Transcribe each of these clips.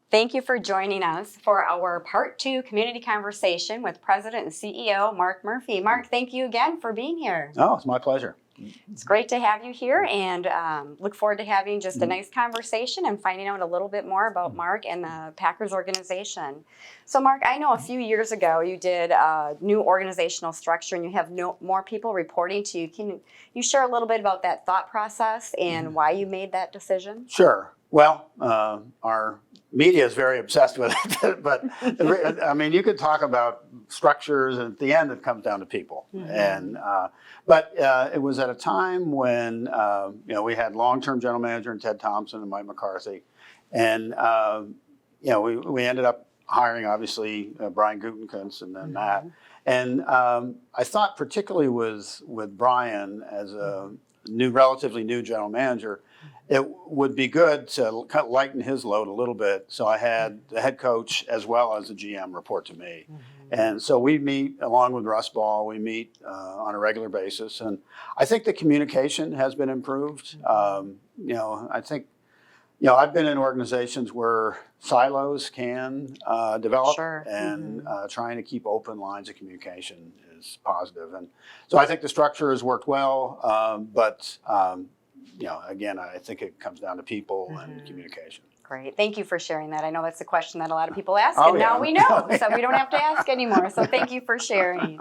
Thank you for joining us for our Part 2 community conversation with President and CEO Mark Murphy. Mark, thank you again for being here. Oh, it's my pleasure. It's great to have you here, and look forward to having just a nice conversation and finding out a little bit more about Mark and the Packers organization. So Mark, I know a few years ago you did a new organizational structure and you have more people reporting to you. Can you share a little bit about that thought process and why you made that decision? Sure. Well, our media is very obsessed with it, but I mean, you could talk about structures, and at the end, it comes down to people. But it was at a time when we had long-term general manager and Ted Thompson and Mike McCarthy, and we ended up hiring obviously Brian Gutekunst and then Matt, and I thought particularly with Brian as a relatively new general manager, it would be good to lighten his load a little bit. So I had the head coach as well as the GM report to me. And so we meet along with Russ Ball, we meet on a regular basis. And I think the communication has been improved. I think, I've been in organizations where silos can develop, Sure. and trying to keep open lines of communication is positive. And so I think the structure has worked well, but again, I think it comes down to people and communication. Great. Thank you for sharing that. I know that's a question that a lot of people ask, Oh, and yeah. now we know, so we don't have to ask anymore. So thank you for sharing.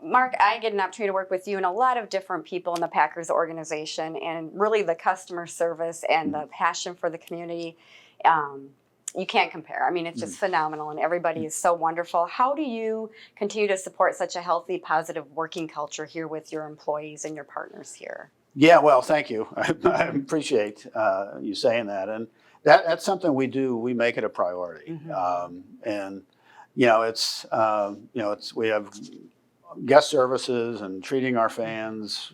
Mark, I get an opportunity to work with you and a lot of different people in the Packers organization, and really the customer service and the passion for the community. You can't compare. I mean, it's just phenomenal, and everybody is so wonderful. How do you continue to support such a healthy, positive working culture here with your employees and your partners here? Yeah, well, thank you. I appreciate you saying that. And that's something we do. We make it a priority. We have guest services and treating our fans.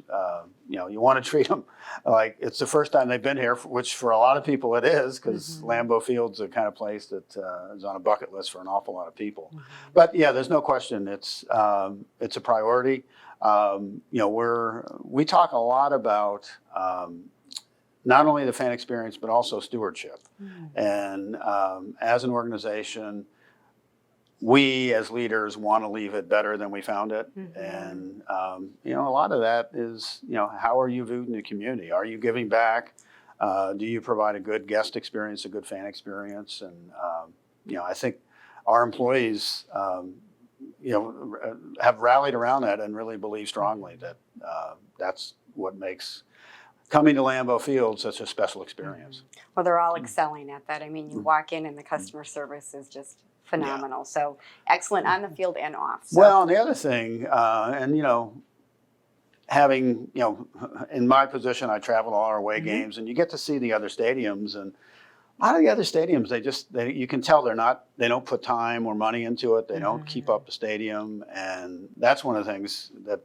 You want to treat them like it's the first time they've been here, which for a lot of people it is, because Lambeau Field's the kind of place that is on a bucket list for an awful lot of people. But yeah, there's no question it's a priority. We talk a lot about not only the fan experience, but also stewardship. And as an organization, we as leaders want to leave it better than we found it. And, a lot of that is, how are you viewed in the community? Are you giving back? Do you provide a good guest experience, a good fan experience? And, I think our employees, have rallied around that and really believe strongly that that's what makes coming to Lambeau Field such a special experience. Well, they're all excelling at that. I mean, you walk in and the customer service is just phenomenal. So excellent on the field and off. So. Well, and the other thing, having, in my position, I travel to all our away games, and you get to see the other stadiums, and a lot of the other stadiums, you can tell they don't put time or money into it. They don't keep up the stadium. And that's one of the things that,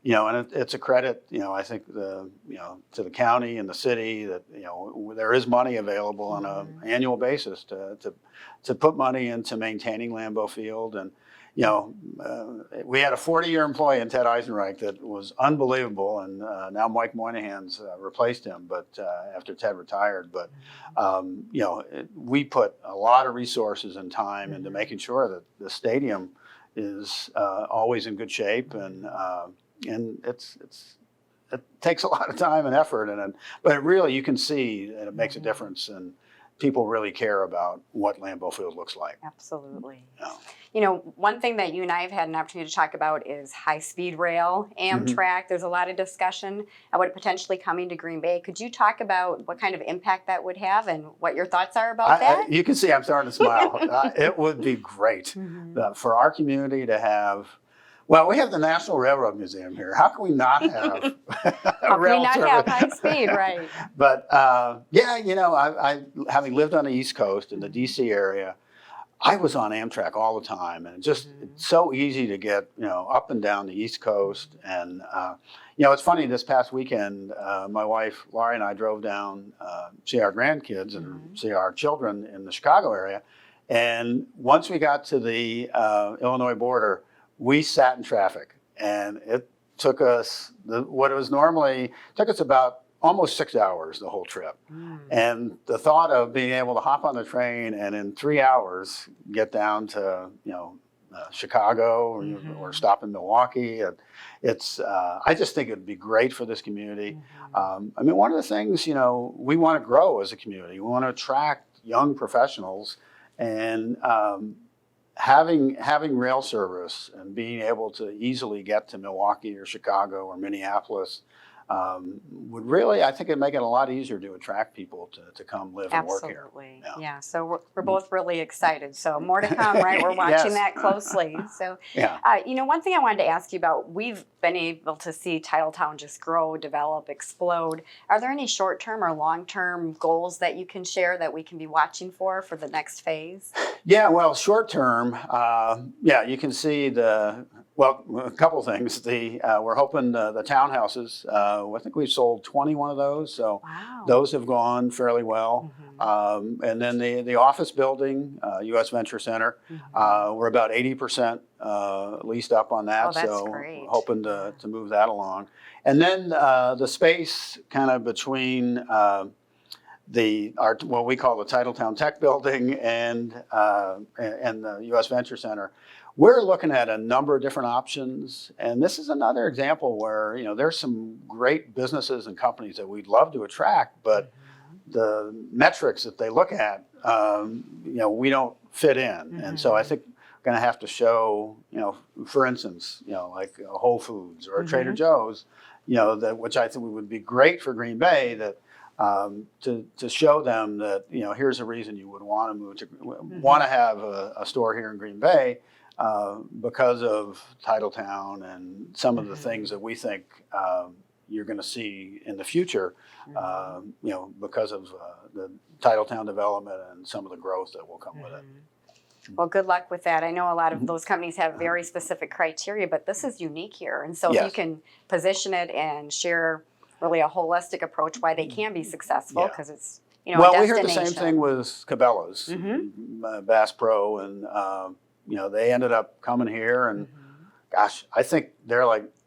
and it's a credit, I think to the county and the city that, there is money available on an annual basis to put money into maintaining Lambeau Field. And, we had a 40-year employee in Ted Eisenreich that was unbelievable, and now Mike Moynihan's replaced him, but after Ted retired. But we put a lot of resources and time into making sure that the stadium is always in good shape, and it takes a lot of time and effort, but really you can see that it makes a difference, and people really care about what Lambeau Field looks like. Absolutely. One thing that you and I have had an opportunity to talk about is high-speed rail, Amtrak. There's a lot of discussion about it potentially coming to Green Bay. Could you talk about what kind of impact that would have and what your thoughts are about that? You can see I'm starting to smile. It would be great for our community to have. Well, we have the National Railroad Museum here. How can we not have rail service? Have high speed, right? But I having lived on the East Coast in the DC area, I was on Amtrak all the time, and it's so easy to get up and down the East Coast. And it's funny. This past weekend, my wife Laurie and I drove down, see our grandkids and see our children in the Chicago area. And once we got to the Illinois border, we sat in traffic, and it took us took us about almost 6 hours the whole trip. And the thought of being able to hop on the train and in 3 hours get down to, Chicago or stop in Milwaukee. I just think it'd be great for this community. I mean, one of the things, we want to grow as a community. We want to attract young professionals, and having rail service and being able to easily get to Milwaukee or Chicago or Minneapolis would really, I think it'd make it a lot easier to attract people to come live and work here. Absolutely. Yeah. So we're both really excited. So more to come, right? We're watching that closely. So, one thing I wanted to ask you about, we've been able to see Titletown just grow, develop, explode. Are there any short-term or long-term goals that you can share that we can be watching for the next phase? Yeah, well, short-term, you can see a couple things. We're hoping the townhouses, I think we've sold 21 of those, so those have gone fairly well. And then the office building, U.S. Venture Center, we're about 80% leased up on that, so great. We're hoping to move that along. And then the space kind of between what we call the Titletown Tech Building and the U.S. Venture Center. We're looking at a number of different options, and this is another example where there's some great businesses and companies that we'd love to attract, but the metrics that they look at, we don't fit in, and so I think we're going to have to show, for instance, like a Whole Foods or a Trader Joe's, which I think would be great for Green Bay, that to show them that here's a reason you would want to have a store here in Green Bay. Because of Titletown and some of the things that we think you're going to see in the future, because of the Titletown development and some of the growth that will come with it. Well, good luck with that. I know a lot of those companies have very specific criteria, but this is unique here. And so if you can position it and share really a holistic approach why they can be successful, because it's, a destination. We heard the same thing with Cabela's, Bass Pro, and they ended up coming here, and gosh, I think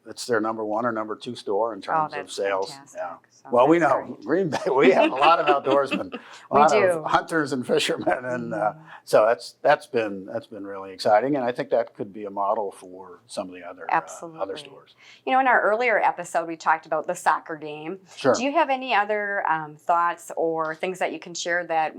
it's their number 1 or number 2 store in terms of sales. Fantastic. Yeah. So well, we know great. Green Bay. We have a lot of outdoorsmen, a lot do. of hunters and fishermen, and so that's been really exciting. And I think that could be a model for some of the other stores. In our earlier episode, we talked about the soccer game. Sure. Do you have any other thoughts or things that you can share that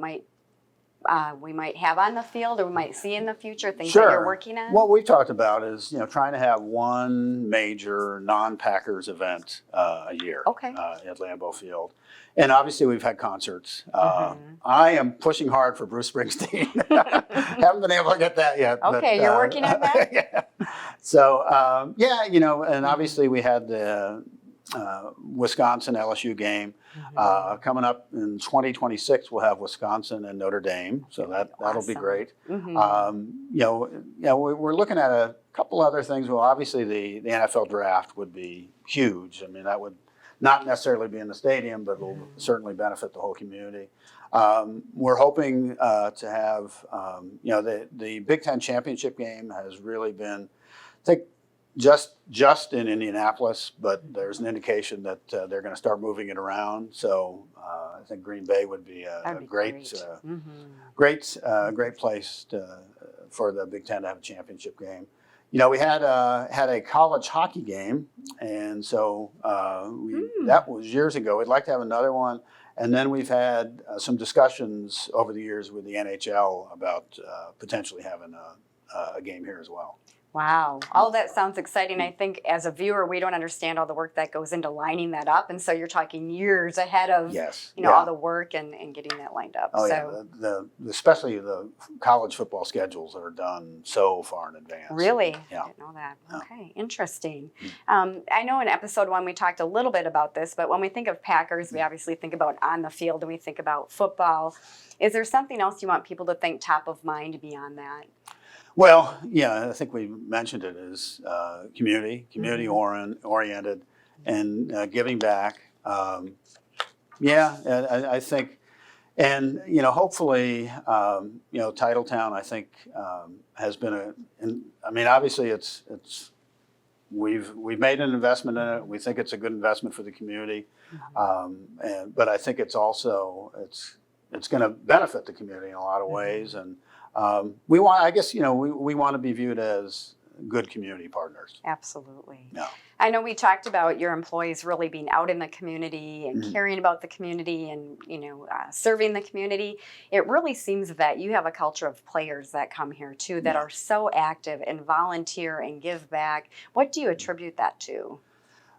we might have on the field or we might see in the future, things that you're working on? What we've talked about is, trying to have one major non-Packers event a year at Lambeau Field. And obviously we've had concerts. I am pushing hard for Bruce Springsteen. Haven't been able to get that yet. Okay, but, you're working on that? Yeah. So, and obviously we had the Wisconsin LSU game. Coming up in 2026, we'll have Wisconsin and Notre Dame, so that'll be great. We're looking at a couple other things. Well, obviously the NFL draft would be huge. I mean, that would not necessarily be in the stadium, but it'll certainly benefit the whole community. We're hoping to have, the Big Ten championship game has really been, I think, just in Indianapolis, but there's an indication that they're going to start moving it around. So I think Green Bay would be a great place for the Big Ten to have a championship game. We had a college hockey game, and so that was years ago. We'd like to have another one. And then we've had some discussions over the years with the NHL about potentially having a game here as well. Wow. All of that sounds exciting. I think as a viewer, we don't understand all the work that goes into lining that up. And so you're talking years ahead of, all the work and getting that lined up. Oh, so. Especially the college football schedules are done so far in advance. Really? Yeah. I didn't know that. Okay. Interesting. I know in episode 1, we talked a little bit about this, but when we think of Packers, we obviously think about on the field and we think about football. Is there something else you want people to think top of mind beyond that? Well, I think we mentioned it as community oriented, and giving back. I think, and hopefully, Titletown, I think, has been obviously it's we've made an investment in it. We think it's a good investment for the community, but I think it's also it's going to benefit the community in a lot of ways, and we want, I guess, we want to be viewed as good community partners. Absolutely. Yeah. I know we talked about your employees really being out in the community and caring about the community and, serving the community. It really seems that you have a culture of players that come here too that are so active and volunteer and give back. What do you attribute that to?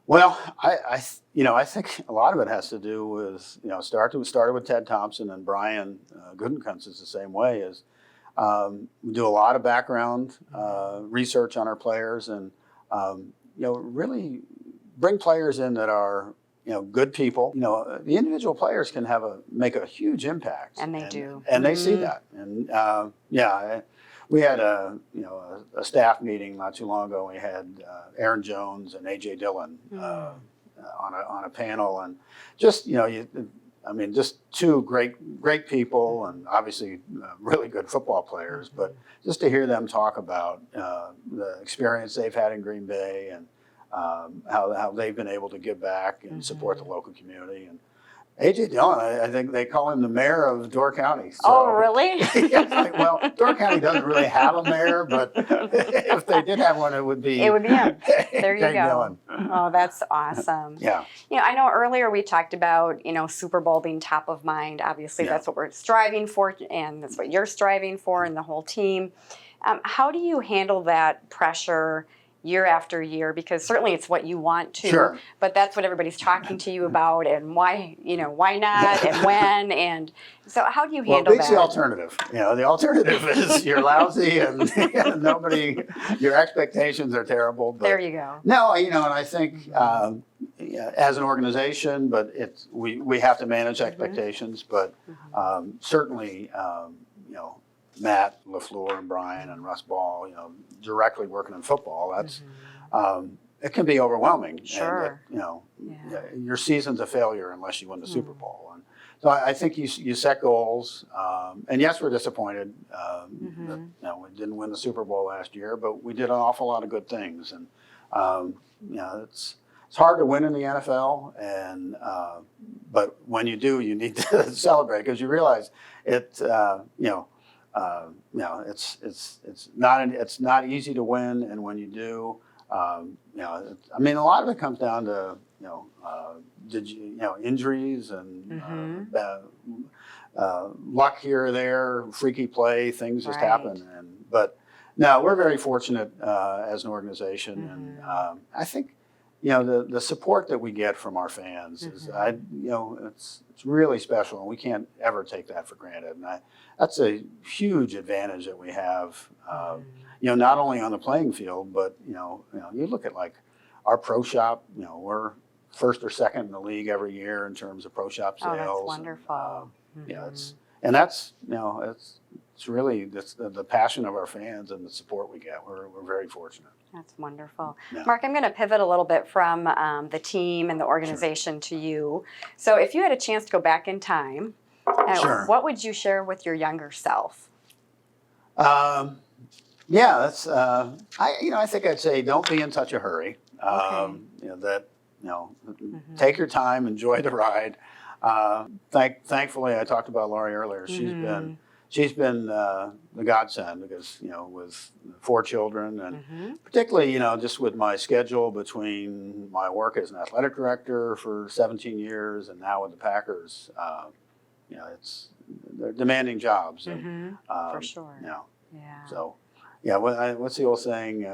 Well, I think a lot of it has to do with, started with Ted Thompson, and Brian Gutekunst is the same way. We do a lot of background research on our players, and really bring players in that are good people. The individual players can make a huge impact, and they do, and they see that. And we had a staff meeting not too long ago. We had Aaron Jones and AJ Dillon on a panel, and just just two great people, and obviously really good football players. But just to hear them talk about the experience they've had in Green Bay, and how they've been able to give back and support the local community. And AJ Dillon, I think they call him the mayor of Door County. So, oh, really? Well, Door County doesn't really have a mayor, but if they did have one, it would be him. There you go. Dillon. Oh, that's awesome. Yeah. I know earlier we talked about, Super Bowl being top of mind. Obviously, that's what we're striving for, and that's what you're striving for, and the whole team. How do you handle that pressure year after year? Because certainly it's what you want to, but that's what everybody's talking to you about, and why not, and when, and so how do you handle that? Well, beats the alternative. The alternative is you're lousy and your expectations are terrible. But there you go. No, and I think as an organization, but we have to manage expectations, but certainly, Matt LaFleur and Brian and Russ Ball, directly working in football, that's it can be overwhelming. Sure. And your season's a failure unless you win the Super Bowl. And so I think you set goals, and yes, we're disappointed that we didn't win the Super Bowl last year, but we did an awful lot of good things. And it's hard to win in the NFL, and but when you do, you need to celebrate, because you realize it's not easy to win, and when you do, a lot of it comes down to injuries and luck here or there, freaky play, things just happen. But no, we're very fortunate as an organization, and I think the support that we get from our fans is it's really special, and we can't ever take that for granted. And that's a huge advantage that we have, not only on the playing field, but you look at like our pro shop. We're first or second in the league every year in terms of pro shop sales. Oh, that's wonderful. It's really the passion of our fans and the support we get. We're very fortunate. That's wonderful. Yeah. Mark, I'm going to pivot a little bit from the team and the organization to you. So if you had a chance to go back in time, what would you share with your younger self? I think I'd say don't be in such a hurry. Take your time, enjoy the ride. Thankfully, I talked about Laurie earlier. She's been the godsend, because with 4 children, and particularly just with my schedule between my work as an athletic director for 17 years and now with the Packers, they're demanding jobs. And, for sure. So, what's the old saying?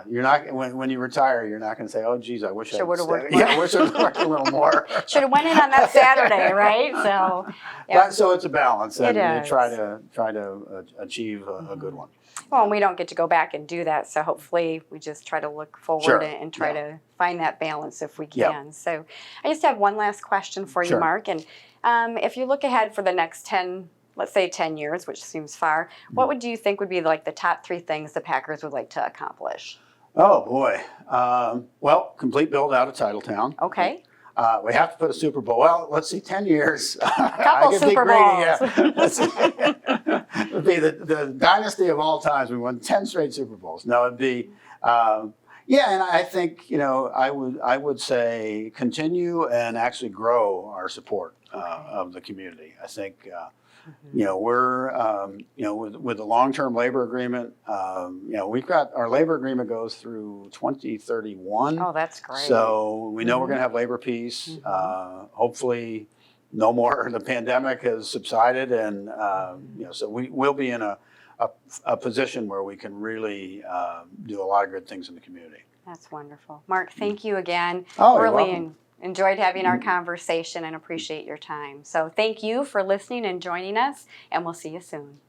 You're not when you retire. You're not going to say, "Oh, geez, I wish I would have worked." I wish I would have worked a little more. Should have went in on that Saturday, right? So, so it's a balance, and you try to achieve a good one. Well, and we don't get to go back and do that, so hopefully we just try to look forward and try to find that balance if we can. So, I just have one last question for you, Mark, and if you look ahead for the next 10. Let's say 10 years, which seems far, what do you think would be like the top 3 things the Packers would like to accomplish? Oh, boy. Complete build out of Titletown. Okay. We have to put a Super Bowl. Well, let's see, 10 years. Couple Super Bowls. It would be the dynasty of all times. We won 10 straight Super Bowls. No, it'd be, yeah, and I think, I would say continue and actually grow our support of the community. I think, we're, with the long-term labor agreement, we've got, our labor agreement goes through 2031. Oh, that's great. So we know we're going to have labor peace. Hopefully no more, the pandemic has subsided, and, so we'll be in a position where we can really do a lot of good things in the community. That's wonderful. Mark, thank you again. Oh, you're really welcome. Enjoyed having our conversation and appreciate your time. So thank you for listening and joining us, and we'll see you soon.